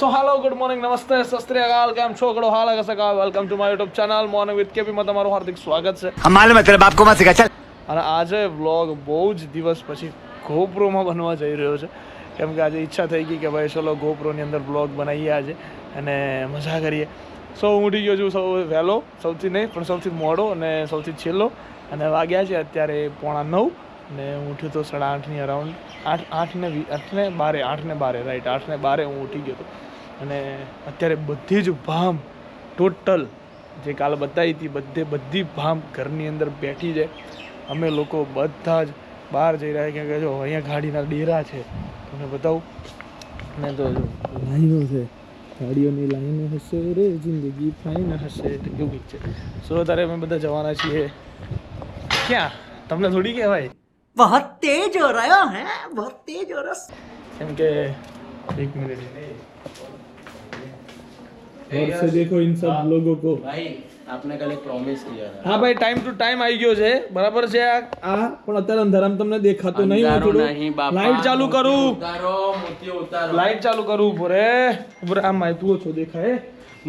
સો હાલો good morning નમસ્તે સસ્ત્રી અકાલ કેમ છો ગડો હાલ કસે કા welcome to my YouTube channel morning with KP માં તમારું હાર્દિક સ્વાગત છે હમારે મતલબ આપકો મત સિખા ચલ અને આજે વ્લોગ બહુ જ દિવસ પછી ગોપ્રોમાં બનવા જઈ રહ્યો છે કેમ કે આજે ઈચ્છા થઈ ગઈ કે ભાઈ ચલો ગોપ્રોની અંદર વ્લોગ બનાવીએ આજે અને મજા કરીએ સો હું ઉઠી ગયો છું વહેલો સૌથી નહીં પણ સૌથી મોડો અને સૌથી છેલ્લો અને વાગ્યા છે અત્યારે 8:45 ને હું ઉઠ્યો તો 8:30ની અરાઉન્ડ 8:12 રાઈટ 8:12 હું ઉઠી ગયો હતો અને અત્યારે બધી જ ભામ ટોટલ જે કાલે બતાવી હતી બધી ભામ ઘરની અંદર બેઠી છે અમે લોકો બધા જ બહાર જઈ રહ્યા કેમ કે જો અહીંયા ગાડીના ડેરા છે તમને બતાવું ને તો લાઈનો છે ગાડીઓની લાઈનો હશે રે જિંદગી ફાઈન હશે એવું કંઈક છે સો અત્યારે અમે બધા જવાના છીએ ક્યાં તમને થોડી કહેવાય बहुत तेज हो रहा है बहुत तेज हो रहा કેમ કે એક મિનિટ और से देखो इन सब लोगों को भाई आपने कल एक प्रॉमिस किया था हाँ भाई टाइम टू टाइम આવી ગયો છે બરાબર છે આ પણ અત્યારે અંધારામાં તમને દેખાતો નહીં હું થોડું લાઈટ ચાલુ કરું ઉતારો મોતી ઉતારો લાઈટ ચાલુ કરું ઉભરે આમ માય તું ઓછો દેખાય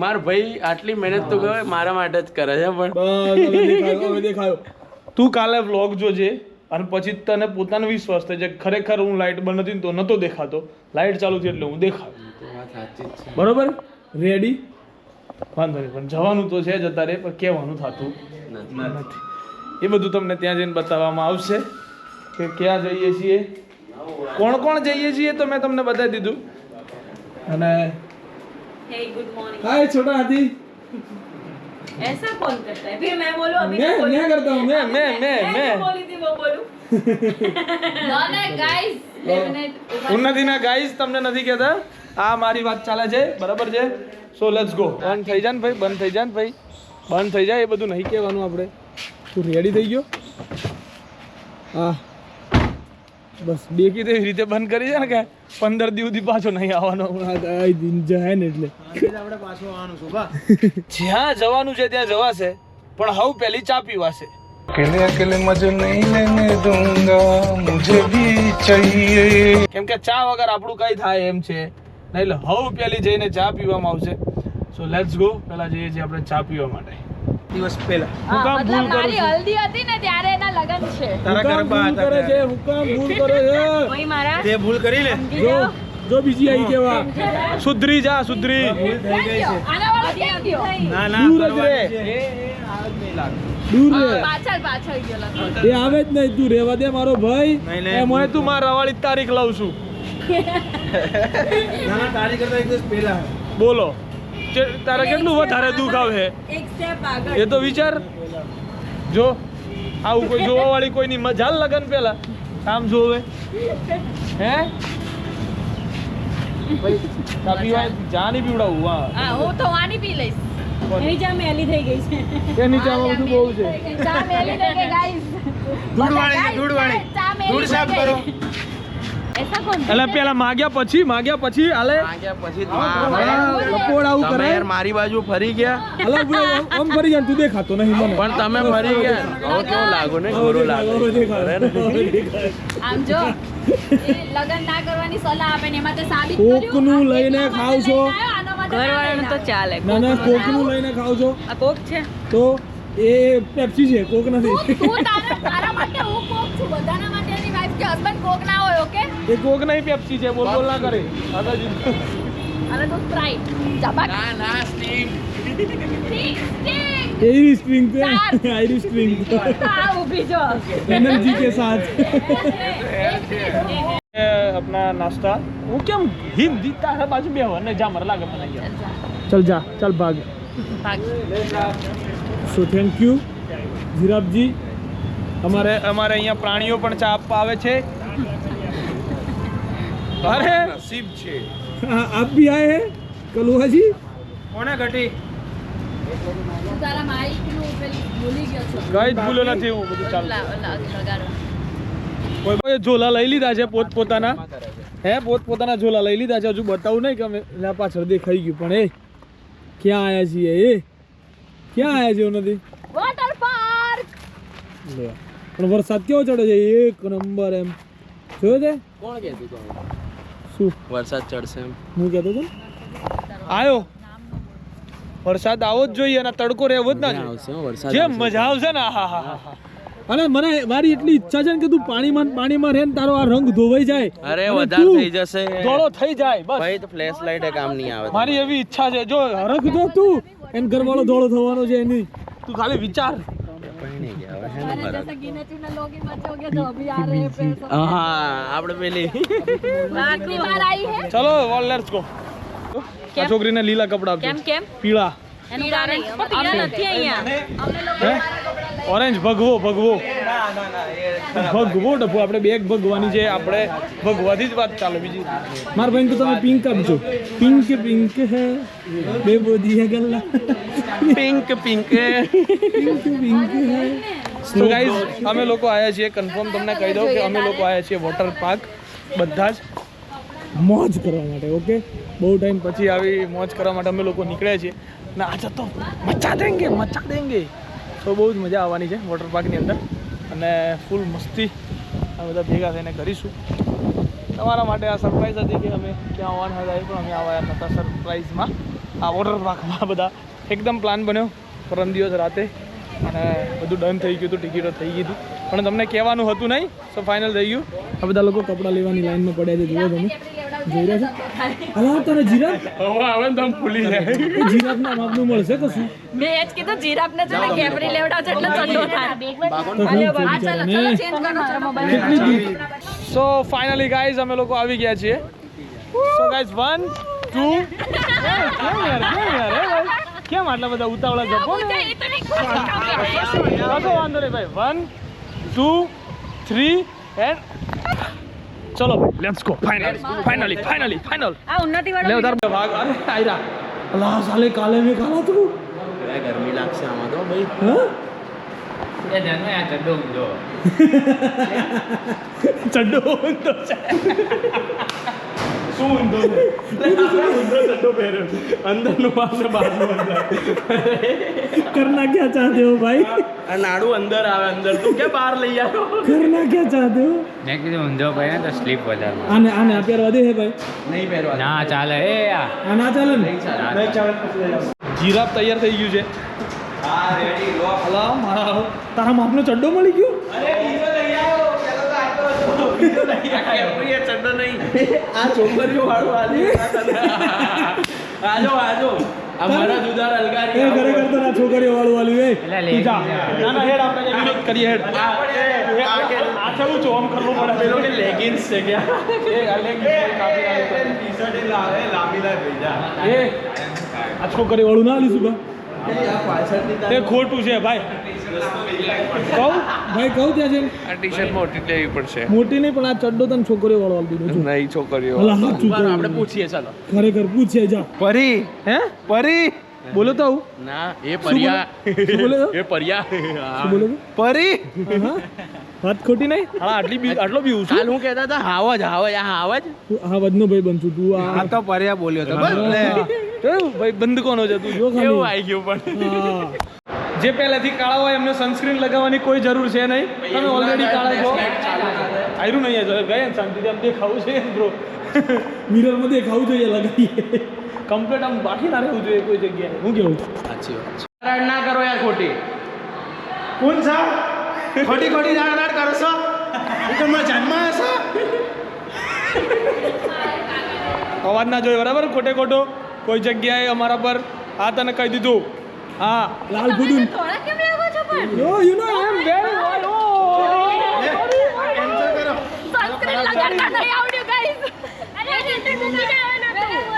માર ભાઈ આટલી મહેનત તો કરે મારા માટે જ કરે છે પણ બસ હવે દેખાયો તું કાલે વ્લોગ જોજે અને પછી તને પોતાનો વિશ્વાસ થાય છે ખરેખર હું લાઈટ બંધ હતી ને તો નતો દેખાતો લાઈટ ચાલુ થઈ એટલે હું દેખાયો બરોબર રેડી વાંધો નહીં પણ જવાનું તો છે જ અત્યારે પણ કહેવાનું થતું નથી એ બધું તમને ત્યાં જઈને બતાવવામાં આવશે કે ક્યાં જઈએ છીએ કોણ કોણ જઈએ છીએ તો મેં તમને બતાવી દીધું અને હાય છોટા હાથી ऐसा कौन करता है फिर मैं बोलूं अभी मैं करता हूँ मैं बोली थी वो बोलूं नो ना गाइस ઉન્નતિ ના ગાઈસ તમને નથી કહેતા આ મારી વાત ચાલે છે બરાબર છે સો લેટ્સ ગો બંધ થઈ જા ને ભાઈ બંધ થઈ જા ને ભાઈ બંધ થઈ જાય એ બધું નહીં કહેવાનું આપણે તું રેડી થઈ ગયો હા બસ બેકી તો એવી રીતે બંધ કરી છે ને કે 15 દિવસ સુધી પાછો નહીં આવવાનો દિન જાય ને એટલે આપણે પાછું આવવાનું છું બા જ્યાં જવાનું છે ત્યાં જવાશે પણ હવે પહેલી ચા પીવાશે अकेले अकेले मजे नहीं लेने दूंगा मुझे भी चाहिए કેમ કે ચા વગર આપણું કઈ થાય એમ છે નહીં એટલે હવે પહેલી જઈને ચા પીવામાં આવશે સો લેટ્સ ગો પહેલા જઈએ છીએ આપણે ચા પીવા માટે દિવસ પહેલા હું કામ ભૂલ કરું મારી છું હલ્દી હતી ને ત્યારે એના લગન છે તારા ગરબા હતા કરે છે હું કામ ભૂલ કરે છે કોઈ મારા તે ભૂલ કરી લે જો બીજી આવી કેવા સુધરી જા સુધરી આના વાળો ક્યાં ગયો ના ના દૂર જ રે દૂર રે પાછળ ગયો લગન એ આવે જ નહીં તું રેવા દે મારો ભાઈ નહીં, નહીં. એ મોય તું મારા રવાળી તારીખ લાવું છું ના ના તારી કરતા એક દિવસ પહેલા બોલો તારે કેટલું વધારે દુઃખ આવે એક સ્ટેપ આગળ એ તો વિચાર જો આવું કોઈ જોવા વાળી કોઈની મજાલ લગન પેલા કામ જોવે હે ભાઈ કાપી વાય જા નહીં પીવડાવું હા હું તો વાની પી લઈશ એની ચા મેલી થઈ ગઈ છે કે નીચામાં બધું બહુ છે ચા મેલી થઈ ગઈ ગાઈસ દૂધ વાળી ચા મેલી દૂધ સાફ કરો ऐसा कौन એટલે પેલા માગ્યા પછી હાલે આગળ પછી લપોડ આવું તમે કરે યાર મારી બાજુ ફરી ગયા અલા આમ ફરી જાય તું દેખાતો નહીં મને પણ તમે ફરી ગયા હવે કેવો લાગો ને ગોરો લાગો આમ જો એ લગન ના કરવાની સલાહ આપે ને એમાં તે સાબિત કોકનું લઈને ખાવ છો ઘરવાળાનું તો ચાલે ના કોકનું લઈને ખાવ છો આ કોક છે તો એ પેપ્સી છે કોક નથી તું તારા માટે હું કોક છું બધાના માટે એની વાઈફ કે હસબન્ડ કોક ના હોય ઓકે એ કોક નહીં પેપ્સી છે બોલ ના કરે આગળ અને તો સ્પ્રાઇટ જબક ના ના સ્ટીમ એરી સ્ટ્રિંગ पे आयरिश स्ट्रिंग આ ઊભી જો एनर्जी के साथ अपना नाश्ता वो क्या हिंदी तारा बाजू में हो ने जा मर लागे बनाई चल जा चल भाग સો થેન્ક યુ જીરાબજી અમારે અહીંયા પ્રાણીઓ પણ ચા આપવા આવે છે અરે નસીબ છે આપ ભી આए हैं કલુઆ જી કોણે ઘટી તારા માઈક નું પેલી ભૂલી ગયો છો કઈ જ ભૂલો નથી હું બધું ચાલુ લગાડો કોઈ ઝોલા લઈ લીધા છે પોતપોતાના પોતપોતાના ઝોલા લઈ લીધા છે હજુ બતાવું નહીં કે અમે એના પાછળ દેખાઈ ગયું પણ એ ક્યાં આયા છીએ ક્યાં આયા છે નથી વોટર પાર્ક પણ વરસાદ કેવો ચડે છે એક નંબર એમ જોયો છે કોણ કહેતું હતું શું વરસાદ ચડશે એમ હું કહેતો હતો આવ્યો વરસાદ આવો જ જોઈએ અને તડકો રહેવો જ ના જોઈએ જે મજા આવશે ને હા હા હા અને મને મારી એટલી ઈચ્છા છે ને કે તું પાણીમાં રહે ને તારો આ રંગ ધોવાઈ જાય અરે વધારે થઈ જશે ધોળો થઈ જાય બસ ભાઈ તો ફ્લેશ લાઈટ કામ નહીં આવે મારી એવી ઈચ્છા છે જો હરખ જો તું એન ઘરવાળો ધોળો થવાનો છે એની તું ખાલી વિચાર હા આપણે પેલી ચલો લેટ્સ ગો આ છોકરીને લીલા કપડા આપજો કેમ પીળા ઓરેન્જ ભગવો ડબ્બો આપણે બેગ ભગવાની છે આપણે ભગવાથી જ વાત ચાલે બીજી મારા ભાઈ તો તમે પિંક આપજો પિંક હે બે બોધી હે ગલ્લા પિંક હે તો ગાઈઝ અમે લોકો આવ્યા છીએ કન્ફર્મ તમને કહી દઉં કે અમે લોકો આવ્યા છીએ વોટર પાર્ક બધા જ મોજ કરવા માટે ઓકે બહુ ટાઈમ પછી આવી મોજ કરવા માટે અમે લોકો નીકળ્યા છીએ ને આજે તો મચા દેંગે તો બહુ જ મજા આવવાની છે વોટર પાર્કની અંદર અને ફૂલ મસ્તી આ બધા ભેગા થઈને કરીશું તમારા માટે આ સરપ્રાઈઝ હતી કે અમે ક્યાં આવવાના હતા પણ અમે આવ્યા નહોતા સરપ્રાઈઝમાં આ વોટર પાર્કમાં બધા એકદમ પ્લાન બન્યો પરમ દિવસ રાતે અને બધું ડન થઈ ગયું હતું ટિકિટો થઈ ગઈ હતી પણ તમને કહેવાનું હતું નહીં સો ફાઇનલ થઈ ગયું આ બધા લોકો કપડાં લેવાની લાઈનમાં પડ્યા છે જુઓ તમે જોઈ રહ્યા છો અલા તને જીરાફ હવે આવે ને તમે ભૂલી જાય જીરાફના માપનું મળશે કશું મેં એ જ કીધું જીરાફને છે ને કેપરી લેવડાવ છે એટલે ચંડો થાય સો ફાઇનલી ગાઈઝ અમે લોકો આવી ગયા છીએ સો ગાઈઝ 1 2 કેમ આટલા બધા ઉતાવળા જપો ને વાંધો નહીં ભાઈ 1 2 3 એન્ડ ચલો લેટ્સ ગો ફાઇનલી આ ઉન્નતિ વાળો લે ઉતાર ભાગ અરે આયરા અલ્લાહ સાલે કાલે મે કાલા તું ગરમી લાગશે આમાં તો ભાઈ હ એ જાને આ ચડ્ડો ઊંધો ચડ્ડો ઊંધો છે શું ઊંધો છે ઊંધો ચડ્ડો પહેર્યો અંદરનું બાપ ને બહારનું અંદર કરના ક્યાં ચાહતે હો ભાઈ આ નાડું અંદર આવે અંદર તું કે બહાર લઈ આવ્યો કરના ક્યાં ચાહતે હો મેં કીધું ઊંધો ભાઈ ને તો સ્લીપ વધારે આને આ પહેરવા દે હે ભાઈ નહીં પહેરવા ના ચાલે એ આ આ ના ચાલે ને નહીં ચાલે જીરાફ તૈયાર થઈ ગયું છે હા રેડી લો અલા મારા તારા માપનો ચડ્ડો મળી ગયો અરે બીજો લઈ આવો પેલો તો આટલો હતો બીજો લઈ આવ્યો એ ચડ્ડો નહીં આ છોકરીઓ વાળું આજો આ મારા જુદાર અલગારી એ ઘરે કરતો ના છોકરીઓ વાળું વાળું એ એટલે લે તું જા. ના હેડ આપણે વિરોધ કરીએ હેડ આ ચલું છો આમ કરવું પડે પેલો કે લેગિન્સ છે કે એ આ લેગિન્સ કાપી નાખે ટી-શર્ટ લાવે લાંબી ભેજા એ આ છોકરી વાળું ના લીધું બા આ પાછળની એ ખોટું છે ભાઈ કહું ત્યાં છે આ ટી શર્ટ મોટી લેવી પડશે મોટી નહીં પણ આ ચડ્ડો તને છોકરીઓ વાળો વાળી દીધો નહીં છોકરીઓ અલા હા ચૂપ આપણે પૂછીએ ચાલો ખરેખર પૂછે જા પરી હે પરી બોલો તો આવું ના એ પરિયા શું બોલે તો એ પરિયા શું બોલે તો પરી હા વાત ખોટી નહીં હા આટલો બી કાલ હું કહેતા હતા હાવજ હા વધનો ભાઈ બનશું તું આ તો પર્યા બોલ્યો તો બસ કેવું ભાઈ બંધ કોનો છે તું જો એવું ખાલી આવી ગયું પણ હા. જે પહેલાથી કાળા હોય એમને સનસ્ક્રીન લગાવવાની કોઈ જરૂર છે નહીં તમે ઓલરેડી કાળા છો આયરું નહીં આવે ગયા શાંતિથી આમ દેખાવું છે બ્રો મિરરમાં દેખાવું જોઈએ લગાવીએ કમ્પ્લીટ આમ બાકી ના રહેવું જોઈએ કોઈ જગ્યાએ હું કેવું સાચી વાત ના કરો યાર ખોટી કોણ સા ખોટી રાડ કરો છો તમે જન્મ હશો અવાજ ના જોઈએ બરાબર ખોટે ખોટો કોઈ જગ્યાએ અમારા પર હા તને કહી દીધું હા લાલ ફુદુન થોડા કેમ લાગો છો પણ you know I am very sunscreen લગાડતા નહીં આવડ્યું ગાઈસ અરે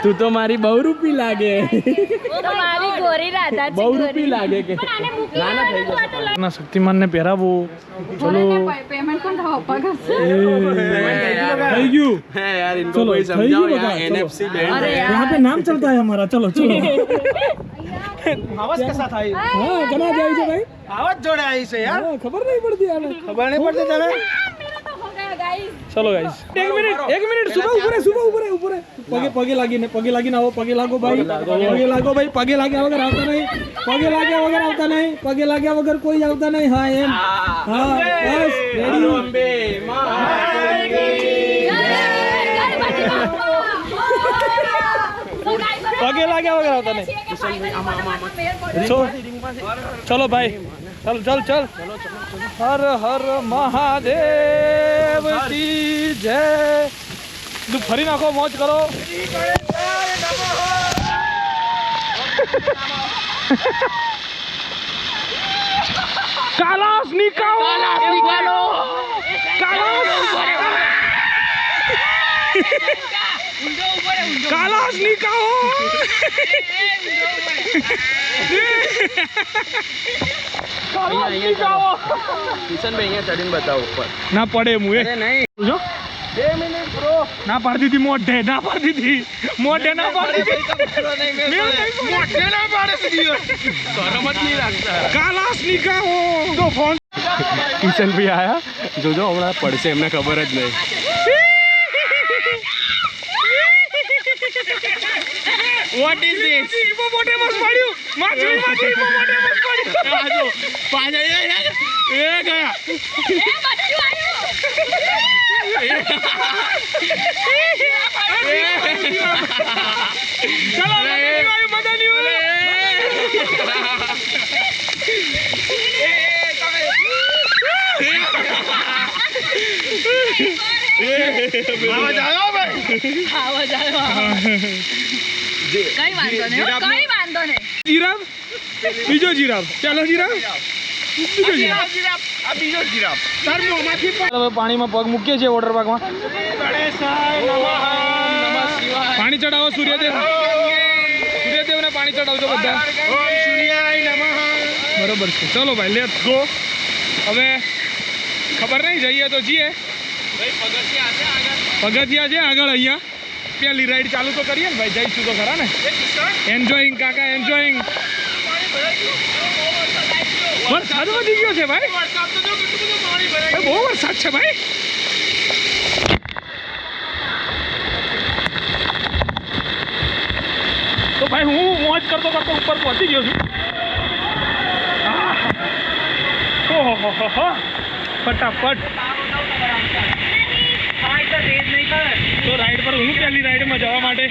તું તો મારી બહુરૂપી લાગે તો મારી ગોરી રાધા છે બહુરૂપી લાગે કે પણ આને મૂકી ના શક્તિમાનને પહેરાવો ચલો પેમેન્ટ કોણ થવા પગસ થઈ ગયું હે યાર ઇनको चलो, कोई सही समझाओ बता, यार चलो। एनएफसी बैंड अरे यार यहाँ पे नाम चलता है हमारा चलो चलो आवाज कैसा था ये हाँ कना जाए છે ભાઈ आवाज जोड़े आई से यार हाँ, खबर नहीं पड़ती आने खबर नहीं पड़ती तने मेरा तो हो गया गाइस चलो गाइस एक मिनट सुबह ऊपर पगे लागी ना हो पगे लागो भाई पगे लाग्या वगैरह आवता नहीं पगे लाग्या वगैरह आवता नहीं पगे लाग्या वगैरह कोई आवता नहीं हाँ एम हाँ बस रेडी अम्बे मां गणपति बाप्पा तो गाइस પગે લાગ્યા વગર આવતા નહીં. ચલો ભાઈ, ચલ. હર હર મહાદેવ કી જય. તું ફરી નાખો, મોજ કરો. કાલાસ નિકાલો. કાલાસ નિકાલો. કિશનભાઈ અહીંયા ચડીને બતાવો ઉપર. ના પડે મુએ નહીં જો 2 મિનિટ બ્રો. ના પાડી દીધી મોઢે, ના પાડી દીધી મોઢે, ના પાડી દીધી મોઢે, ના પાડી દીધી. શરમ જ નહીં રાખતા. કાલાસ નિકાલો. તો ફોન કિશનભાઈ આયા, જોજો હમણાં પડશે, એમને ખબર જ નહીં. What is this? હિપોપોટેમસ પડ્યું. માછલી હિપોપોટેમસ પડ્યું. આજો પાછળ એ ગયા. ચલો મદની ઓલે. જીરાફ, બીજો જીરાફ. ચાલો જીરાફ, બીજો જીરાફ. આ બીજો જીરાફ. હવે પાણીમાં પગ મૂકીએ છીએ વોટર પાર્કમાં. પાણી ચડાવો સૂર્યદેવને પાણી ચડાવજો બધા. બરોબર છે. ચલો ભાઈ, લેટ્સ ગો. હવે ખબર નહીં, જઈએ તો જઈએ. પગથિયા છે આગળ. અહીંયા પેલી રાઈડ ચાલુ તો કરીએ ને ભાઈ, જઈશું તો ખરા ને. એન્જોયિંગ કાકા, એન્જોયિંગ. વરસાદ વધી ગયો છે ભાઈ, બહુ વરસાદ છે ભાઈ. તો ભાઈ હું મોજ કરતો ઉપર પહોંચી ગયો છું. ઓહો, ફટાફટ. તો રાઈડ પર હું પહેલી રાઈડમાં જવા માટે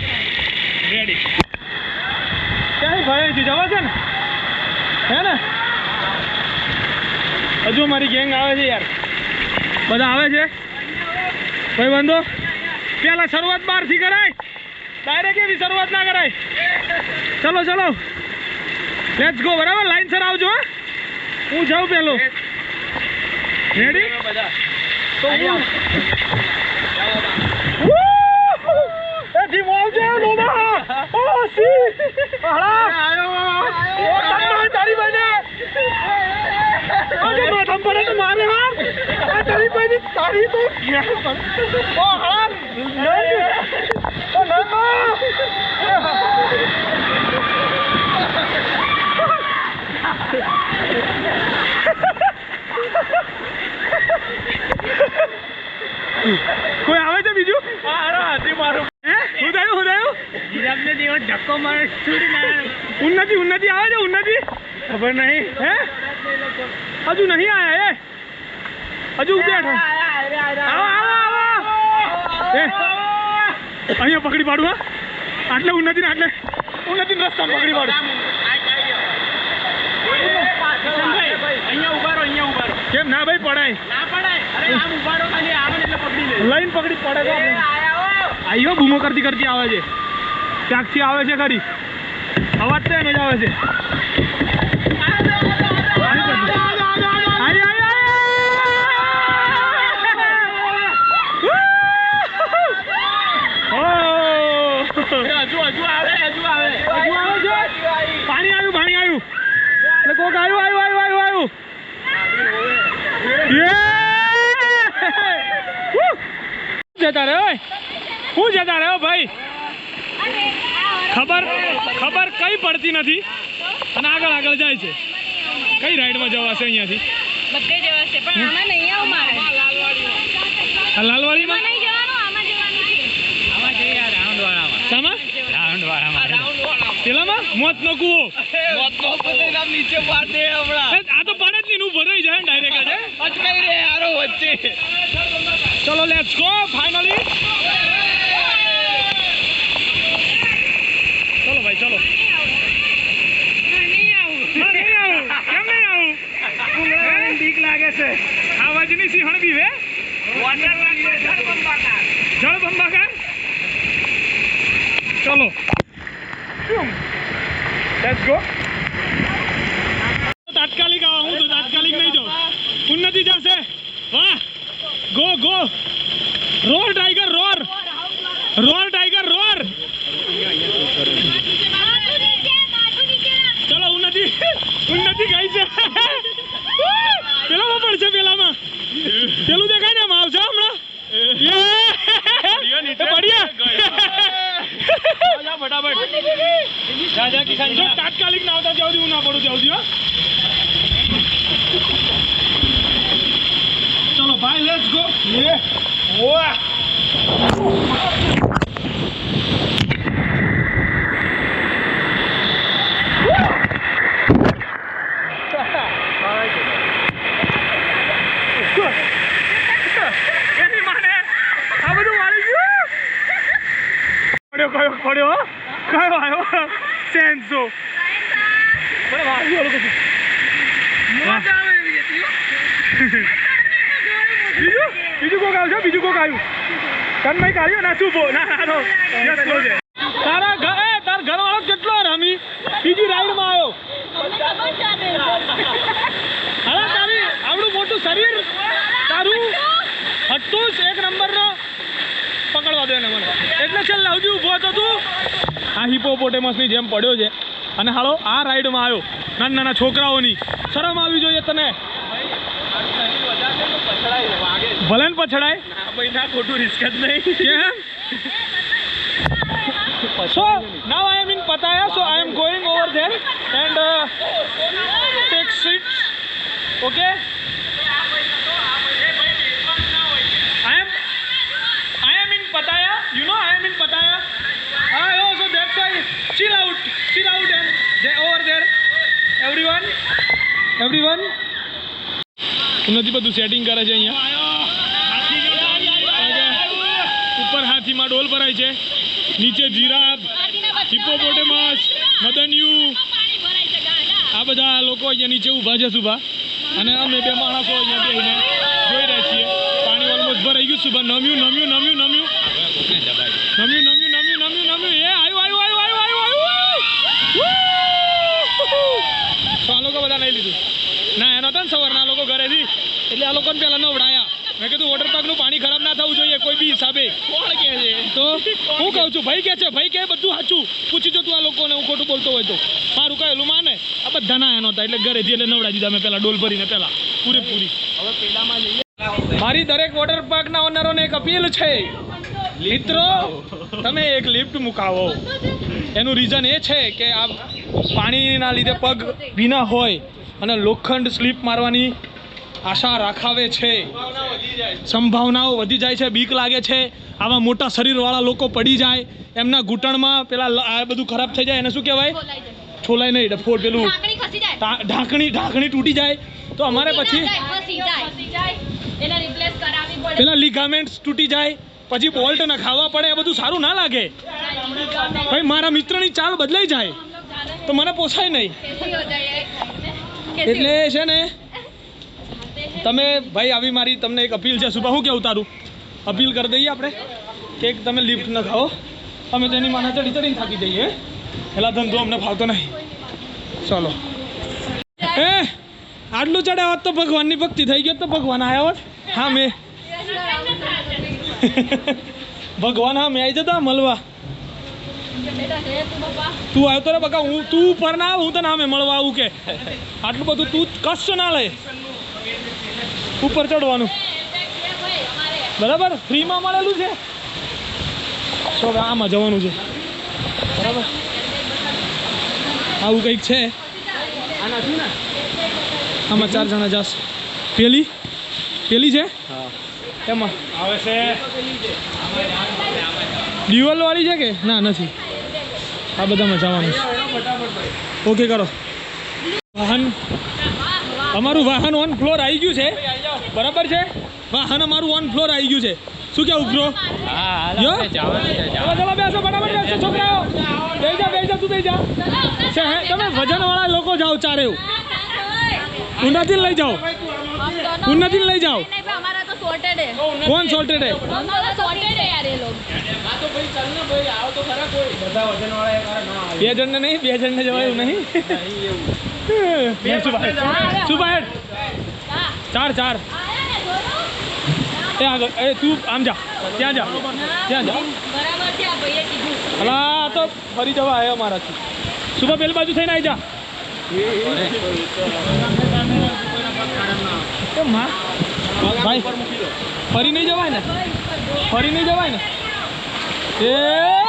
રેડી. ક્યાંય ભય નથી, જવા છે ને, હે ને? હજુ મારી ગેંગ આવે છે યાર, બધા આવે છે ભાઈ બંધો. પેલા શરૂઆત બહારથી કરાય, ડાયરેક્ટ એવી શરૂઆત ના કરાય. ચલો લેટ્સ ગો. બરાબર, લાઈન સર આવજો. હું જાઉં પેલો. રેડી? તો ધીમો આવજે લોબા. ઓ સી તારી ભાઈને માથામાં પડે તો મારે. તારી ભાઈને તારી તો કોઈ આવે છે બીજું? મારું હું થયું જીરાફને જેવો ધક્કો મારે ઉન્નતિ આવે છે. ઉન્નતિ ખબર નહીં, હે હજુ નહીં આયા. હજુ બેઠો. અહીંયા પકડી પાડું. હા, આટલે ઉન્નતિ રસ્તા પકડી પાડું. કેમ ના ભાઈ, પડાય લાઈન પકડી પડે તો આયો બૂમો કરતી આવે છે. ક્યાંકથી આવે છે ખરી, અવાજ તો એનો જ આવે છે. પાણી આવ્યું. એટલે કોક આવ્યું. જતા રહ્યો ભાઈ. ખબર કઈ પડતી નથી અને આગળ જાય છે. કઈ રાઈડમાં જવાશે અહીંયાથી? બધે જવાશે, પણ આમાં નહીં આવું મારે. લાલવાડીમાં નહીં જવાનું, આમાં જવાનું છે. આમાં જઈએ રાઉન્ડ વાળામાં. શામાં? રાઉન્ડ વાળામાં. પેલામાં મોતનો કૂવો. નીચે પાડે હમણાં. આ તો પડે જ નહીં, નું ભરાઈ જાય ડાયરેક્ટ જ. અચકાઈ રે યારો વચ્ચે. ચલો લેટ્સ ગો ફાઇનલી. ચલો લાગે છે આ વજની સિંહણ બી વે જળ બંબાકાર ચલો લેટ્સ ગો તાત્કાલિક આવો હું તો તાત્કાલિક નહીં જાઉં ઉન્નતિ જશે વાહ go go roar tiger roar roar tiger roar ચલો ઉન્નતિ ઉન્નતિ ગઈ છે પેલામાં પડશે પેલામાં પેલું દેખાય ને એમાં આવશે હમણાં જો તાત્કાલિક ના આવતા જાવ હું ના પડું જાવ ચલો ભાઈ લેટ્સ ગો વાહ એની માને આ બધું મારી ગયું પડ્યો કયો આવ્યો સેન્સો મને વાળી વાળું કશું બીજું કોક આવશે બીજું કોક આવ્યું તન્મય કાઢ્યો ના શું ના નો તારા ઘર વાળો કેટલો રમી બીજી રાઈડમાં આવ્યો હવે તારી આવડું મોટું શરીર તારું હટ્ટું એક નંબરનો પકડવા દે ને મને એટલે ચાલ લાવજી ઊભો હતો તું આ હિપોપોટેમસની જેમ પડ્યો છે અને હાલો આ રાઈડમાં આવ્યો નાના નાના છોકરાઓની શરમ આવી જોઈએ તને ભલે ને પછડાય ના ખોટું રિસ્ક જ નહીં કેમ So now I am in Pattaya, so I am going over there and take seats. Okay. I am in Pattaya. You know I am in Pattaya. Oh, so that's why chill out and over there. Everyone. નથી બધું setting કરે છે અહીંયા ઉપર હાથીમાં ડોલ ભરાય છે નીચે giraffe hippopotamus મદન્યુ આ બધા લોકો અહીંયા નીચે ઊભા છે સુભા અને અમે બે માણસો અહીંયા બેસીને જોઈ રહ્યા છીએ પાણી ઓલમોસ્ટ ભરાઈ ગયું સુભા નમ્યું એ આવ્યું તો આ લોકો બધા નહીં લીધું ના એનો તો ને સવારના લોકો ઘરેથી એટલે આ લોકોને પહેલાં નવડાયા મેં કીધું વોટર પાર્કનું પાણી ખરાબ ના થવું જોઈએ કોઈ બી હિસાબે કોણ કહે છે તો હું કહું છું ભાઈ કે બધું સાચું પૂછી જો તું આ લોકોને હું ખોટું બોલતો હોય તો મારું કહેલું માને આ બધા ના એનો હતા એટલે ઘરેથી એટલે નવડાવી દીધા મેં પહેલાં ડોલ ભરીને પહેલાં પૂરેપૂરી મારી દરેક વોટર પાર્કના ઓનરોને એક અપીલ છે મિત્રો તમે એક લિફ્ટ મુકાવો એનું રીઝન એ છે કે આ પાણીના લીધે પગ ભીના હોય અને લોખંડ સ્લીપ મારવાની આશા રાખાવે છે સંભાવનાઓ વધી જાય છે બીક લાગે છે આવા મોટા શરીરવાળા લોકો પડી જાય એમના ઘૂંટણમાં પેલા આ બધું ખરાબ થઈ જાય એને શું કહેવાય છોલાય નહીં ડફોડ પેલું ઢાંકણી તૂટી જાય તો અમારે પછી પેલા લિગામેન્ટ્સ તૂટી જાય પછી બોલ્ટ નખાવવા પડે એ બધું સારું ના લાગે ભાઈ મારા મિત્રની ચાલ બદલાઈ જાય તો મને પોસાય નહીં એટલે છે ને તમે ભાઈ આવી મારી તમને એક અપીલ છે સુભા શું કેવું તારું અપીલ કરી દઈએ આપણે કે તમે લિફ્ટ ન ખાઓ અમે તેની માને ચડીને થાકી જઈએ પેલા ધંધો અમને ફાવતો નહીં ચાલો આટલું ચડ્યા હોત તો ભગવાનની ભક્તિ થઈ ગઈ તો ભગવાન આવ્યા હોત હા મેં ભગવાન હા મેં આવી જતા મળવા તું આવ્યો તો રે બકા હું તું ઉપર ના આવ હું તને આમે મળવા આવું કે આટલું બધું તું કષ્ટ ના લે ઉપર ચડવાનું બરાબર ફ્રીમાં મળેલું છે સો આમાં જવાનું છે બરાબર આવું કંઈક છે આમાં 4 જણા જશે પેલી છે એમાં આવે છે ડ્યુઅલ વાળી છે કે ના નથી આ બધામાં જવાનું છે ઓકે કરો વાહન અમારું વાહન ઓન ફ્લોર આવી ગયું છે બરાબર છે વાહન અમારું ઓન ફ્લોર આવી ગયું છે શું કેવું બ્રો ચલો બેસો બરાબર બેસો છોકરાઓ બેસી જા તું બેસી જા તમે વજનવાળા લોકો જાઓ ચારે ઊંડાથી લઈ જાઓ ઉન્નતિને લઈ જાઓ नहीं भाई हमारा तो sorted है કોણ સોલ્ટેડ હે हमारा sorted है यार ये लोग આ તો ભાઈ ચાલ ને ભાઈ આવો તો ખરા કોઈ બધા વજન વાળા એક ના આવે બે જણને નહીં બે જણને જવાયું નહીં સુભાઈ હેડ ચાર ચાર आया ने दोनों એ આગળ એ તું આમ જા ત્યાં જા ત્યાં જા बराबर છે આ ભાઈએ કીધું અલા આ તો ફરી જવા આવ્યો મારાથી સુભા પેલી બાજુ થઈને આવી જા કેમ માં ભાઈ ફરી નહીં જવાય ને ફરી નહીં જવાય ને એ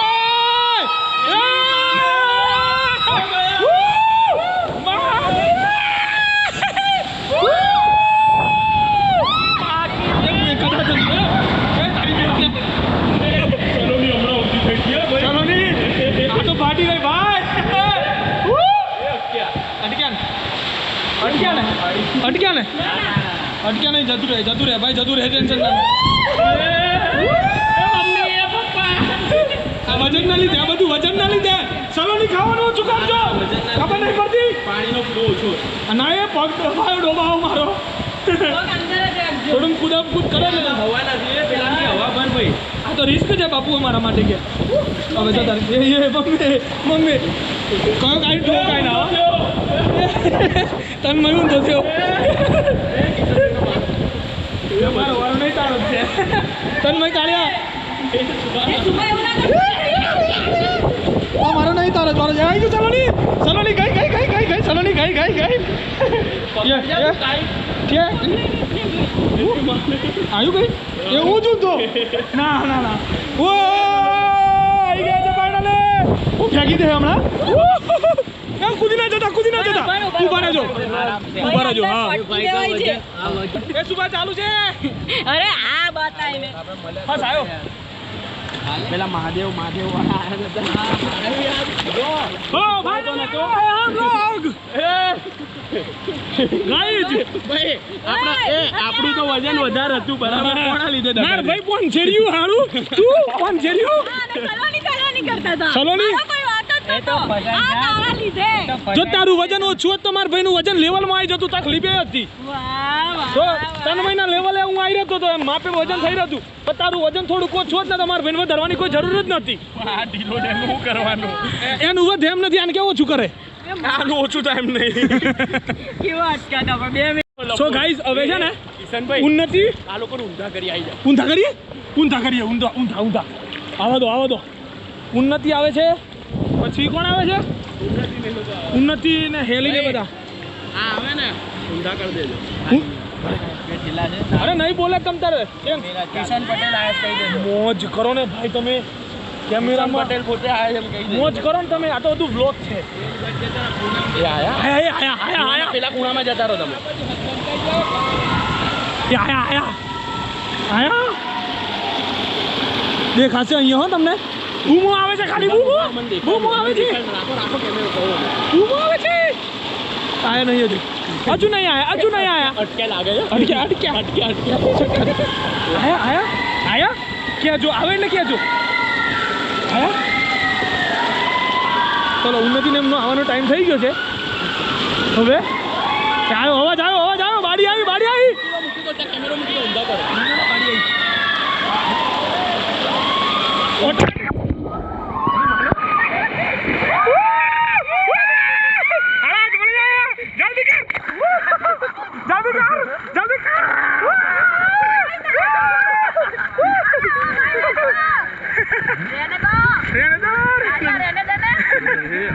અટક્યા નહીં જતું રહે ભાઈ જતું રહે ટેન્શન ના આ વજન ના લીધે આ બધું વજન ના લીધે સલોની ખાવાનું ઓછું કરજો ખબર નહીં પડતી પાણીનો ફ્લો ઓછો ના એ પગ ડોબાવો મારો થોડું કૂદ કરે ને હવા નથી પેલાની હવા ભર ભાઈ આ તો રિસ્ક છે બાપુ અમારા માટે કે હવે જતા એ મમ્મી કયો કાંઈ ઠોકાય ના તને મળ્યું તો થયો મારો વારો નહીં તારો જ છે તને મેં કાઢ્યા મારો નહીં તારો તારો જાય ગયું સલોની સલોની ગઈ સલોની ગઈ આવ્યું ગઈ એવું જ તો ના ઓ આવી ગયા છે ફાઇનલે હું ફેંકી દે હમણાં એમ કૂદી ના જતા ઉભા રહેજો હા એ સુભા ચાલુ છે અરે આ બતાય ને બસ આવ્યો પેલા મહાદેવ વાળા ઓ ભાઈ તો નતો આમ લોગ ગાઈજ ભાઈ આપણું તો વજન વધારે હતું બરાબર કોના લીધે ના ભાઈ કોણ છેડ્યું હારું તું કોણ છેડ્યું સલોની કરતા હતા સલોની કોઈ વાત જ નતો આ તારા લીધે જો તારું વજન ઓછું હોત તો મારા ભાઈનું વજન લેવલમાં આવી જતું તકલીફ એ હતી વાહ તો 3 મહિના લેવલે હું આવી રહ્યો તો એમ માપે વજન થઈ રહ્યું હતું પણ તારું વજન થોડુંક ઓછું હોત ને તમારા ભાઈને વધારવાની કોઈ જરૂર જ નથી આ ઢીલો ડેલું શું કરવાનું એનું વધે એમ નથી આને કેવું ઓછું કરે આનું ઓછું ટાઈમ નહીં કેવો અટકાતા પણ 2 મિનિટ સો ગાઈસ હવે છે ને કિશનભાઈ ઉન્નતિ આ લોકોને ઊંધા કરી આવી જાય ઊંધા કરીએ આવા દો ઉન્નતિ આવે છે પછી કોણ આવે છે ઉન્નતિ ને હેલી ને બધા આ આવે ને ઊંધા કરી દેજો અરે નહીં બોલે તમ તારે કેમ કિશન પટેલ આયા કહી દેજો મોજ કરો ને ભાઈ તમે કેમેરામાં પટેલ પોતે આયા એમ કહી મોજ કરો ને તમે આ તો બધું વ્લોગ છે એ આયા આયા પેલા ખૂણામાં જતા રહો તમે આયા દેખાશે અહીંયા હો તમને બૂમો આવે છે ખાલી બૂમો આવે છે રાખો કેમેરો કહો બૂમો આવે છે આયા નહીં હજુ નહીં આયા અટકે લાગે છે અટક્યા આયા ક્યાં જો આવે એટલે ક્યાં જો આયા ચલો ઉન્નતિને એમનો આવવાનો ટાઈમ થઈ ગયો છે હવે અવાજ આવ્યો બાડી આવી કેમેરો મૂકી દો ઊંધા કરો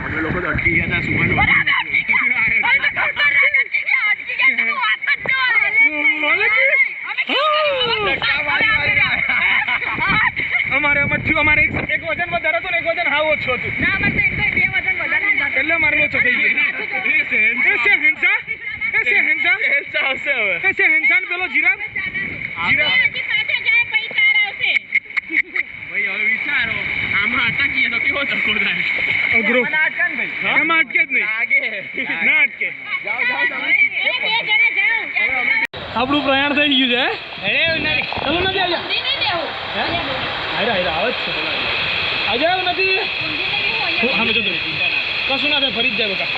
અમે લોકો તો અટકી ગયા હતા સુમન અમારે એક વજન વધારે હતું ને એક વજન હાવ ઓછું હતું એટલે મારે ઓછો થઈ ગયો પેલો જીરાફ ભાઈ હવે વિચારો આમાં અટકીએ તો કેવો ધક્કો થાય અઘરો એમાં અટકે જ નહીં ના અટકે આપણું પ્રયાણ થઈ ગયું છે ચલો નથી આવ્યા આવે જ છે આજે આવ્યું નથી કશું ના થાય ફરી જ જાય બધા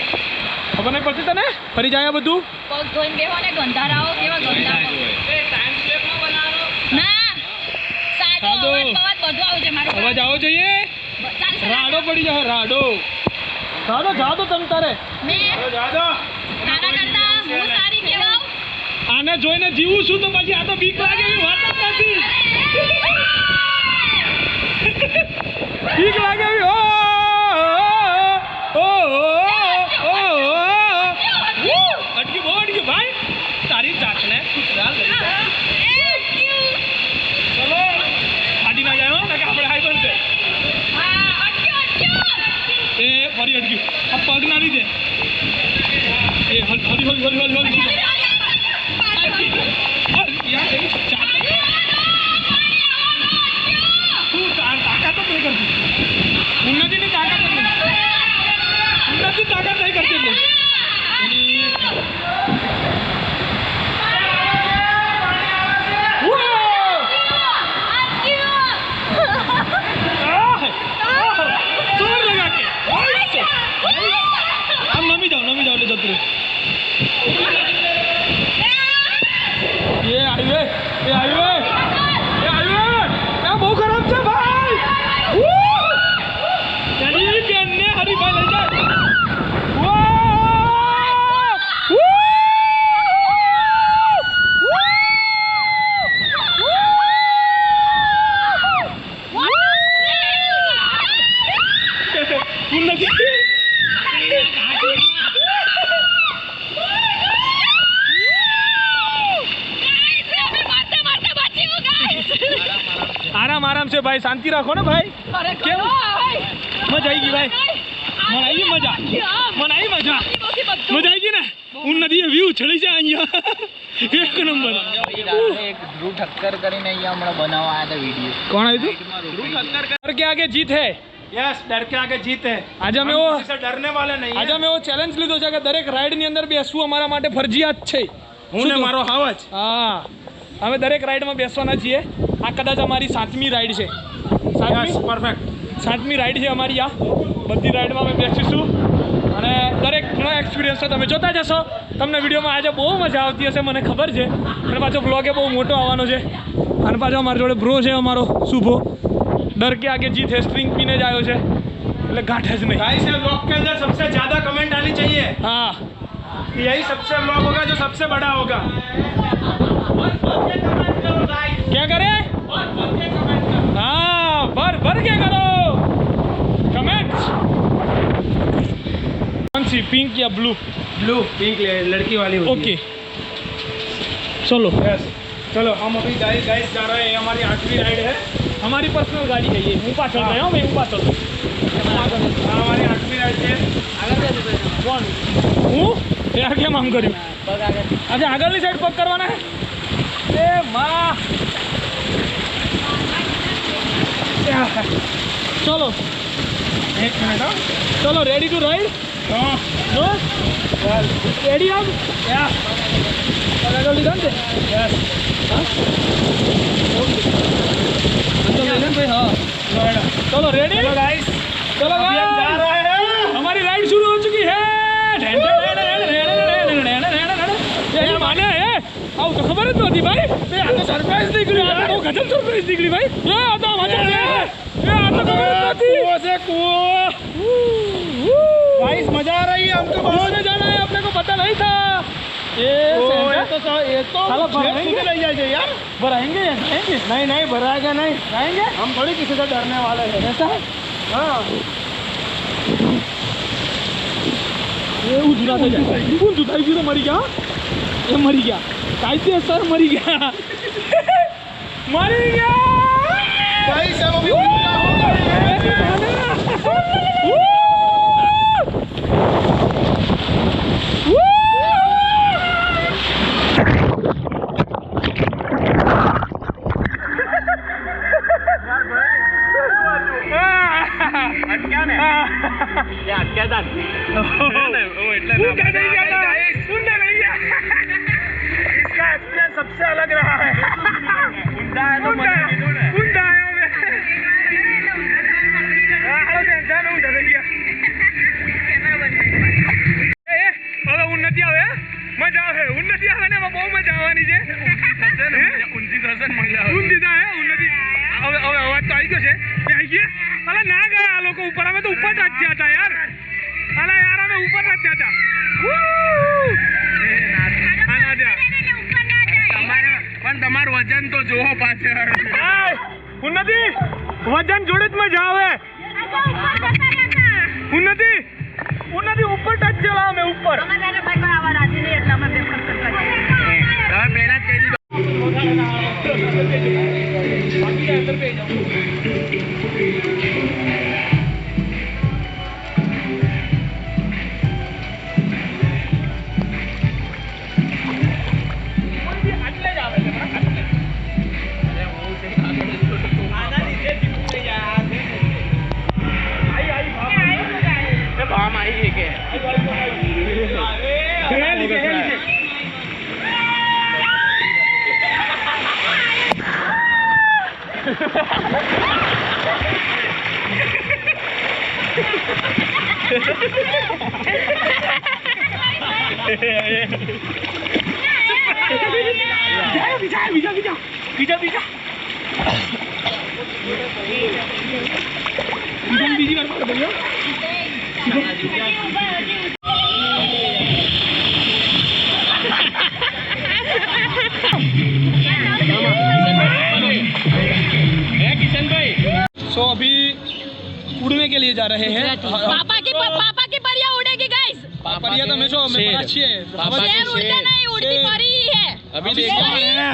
ખબર નહીં પડતી તને ફરી જાય બધું પગ ધોઈને બેહો ને ગંધારાઓ કેવા ગંધા પગ. ના સાદો સાદો. અવાજ બવાજ બધું આવું છે મારું અવાજ આવો જોઈએ ચાલશે રાડો પડી જાય રાડો જાદો જાદો તમ તારે મેં જાદો તારા કરતા હું સારી કેવાવ. આને જોઈને જીવું છું તો પછી આ તો બીક લાગે એવી વાત જ નથી બીક લાગે એવી અટકી બહુ અટકી ભાઈ તારી જાતને ખુશહાલ રહી જા. ચલો ફાટી ના જાય હો ને કે આપણે હાઈ બનશે હા અટક્યો અટક્યો. એ ફરી અટક્યું આ પગ ના લીધે એ હળી હળી હળી હળી હળી યાર એવી જાત તું તાકાત જ નહીં કરતી ઉન્નતિની તાકાત જ નહીં ઉન્નતિ તાકાત નહીં કરતી એટલે એની जोर लगा के हम नमी जाओ ले जतरे ये हाईवे क्या बहुत खराब है भाई चलिए के अन्य हरी भाई ले जाए उन्नति आराम से भाई शांति रखो ना भाई અરે કેમ? કરો ભાઈ. मजा आएगी भाई मन आएगी मजा मजा आएगी ना उन्नति व्यू चली जाए અહીંયા એક નંબર એક ધ્રુવ ઠક્કર કરીને અહીંયા હમણાં બનાવવા આવ્યા હતા વિડીયો. કોણ આવ્યું ધ્રુવ ઠક્કર डर के आगे जीत है યસ ડર કે આગે જીત હે આજે અમે એવો ડરને વાલે નહીં આજે અમે એવો ચેલેન્જ લીધો છે કે દરેક રાઈડની અંદર બેસવું અમારા માટે ફરજિયાત છે હું ને મારો હાવજ હા અમે દરેક રાઈડમાં બેસવાના છીએ આ કદાચ અમારી 7મી રાઈડ છે પરફેક્ટ 7મી રાઈડ છે અમારી આ બધી રાઈડમાં અમે બેસીશું અને દરેક ઘણો એક્સપિરિયન્સ છે તમે જોતા જશો તમને વિડીયોમાં આજે બહુ મજા આવતી હશે મને ખબર છે અને પાછો બ્લોગ એ બહુ મોટો આવવાનો છે અને પાછો અમારી જોડે બ્રો છે અમારો શુભો डर के आगे जीत है स्ट्रिंग पीने जायो છે એટલે ગાંઠ જ નહીં गाइस ये व्लॉग के अंदर सबसे ज्यादा कमेंट आनी चाहिए हाँ यही सबसे व्लॉग होगा जो सबसे बड़ा होगा क्या करे हाँ भर के करो कमेंट कौन सी पिंक या ब्लू ब्लू पिंक लड़की वाली होती ओके चलो है यस चलो हम अभी गाइस जा रहे हैं हमारी 8वीं राइड है हमारी पर्सनल गाड़ी है ये હું પાછળ ગયો હું પાછળ हमारी 8वीं राइड है કોણ હું એ આ કેમ આમ કર્યું આજે આગળની સાઈડ પગ કરવાના હે એ માં ચલો एक मिनट हाँ चलो रेडी टू राइड हाँ नो रेडी अब या આગળ લીધા ને यस अंदर ले लें भाई हाँ चलो रेडी चलो गाइस चलो अभी हम जा guys। रहे हैं हमारी राइड शुरू हो चुकी है ये माने है आओ तो खबर तो थी भाई ये आ तो सरप्राइज निकली आ तो गजब सरप्राइज निकली भाई ये आ तो मजा है ये आ तो खबर तो थी कुआं से कुआं गाइस मजा आ रही है हमको बहुत होने जाना है अपने को पता नहीं था ये ये तो साला भराएंगे? छेद नहीं जाएंगे यार भराएंगे या जाएंगे नहीं नहीं भराएगा नहीं जाएंगे हम थोड़ी किसी से डरने वाले हैं ऐसा है हाँ ये उजरा था जाए कौन जुताई की तो मरी गया ये मरी गया कायते सर मरी गया मरी गया गाइस अब अभी उल्टा हो गया इसका एक्सपीरियंस सबसे अलग रहा है ઊન દીધા હે ઉન્નતિ હવે અવાજ તો આવી ગયો છે એ આવી ગયા અલા ના ગયા આ લોકો ઉપર અમે તો ઉપર જ થયા હતા યાર અલા યાર અમે ઉપર જ થયા હતા પણ તમારું વજન તો જોવો પાછળ ઉન્નતિ વજન જોડે જ મજા આવે ઉન્નતિ ઉપર ટચ ચલા અમે ઉપર તમે પહેલા જ કહી દીધું ભામ આવી કે બીજી વાર પકડ દો सो अभी उड़ने के लिए जा रहे हैं पापा की परियां उड़ेगी गाइस परिया तो मैं मेरे पास अच्छी है शेर उड़ते नहीं उड़ती परी है अभी देखो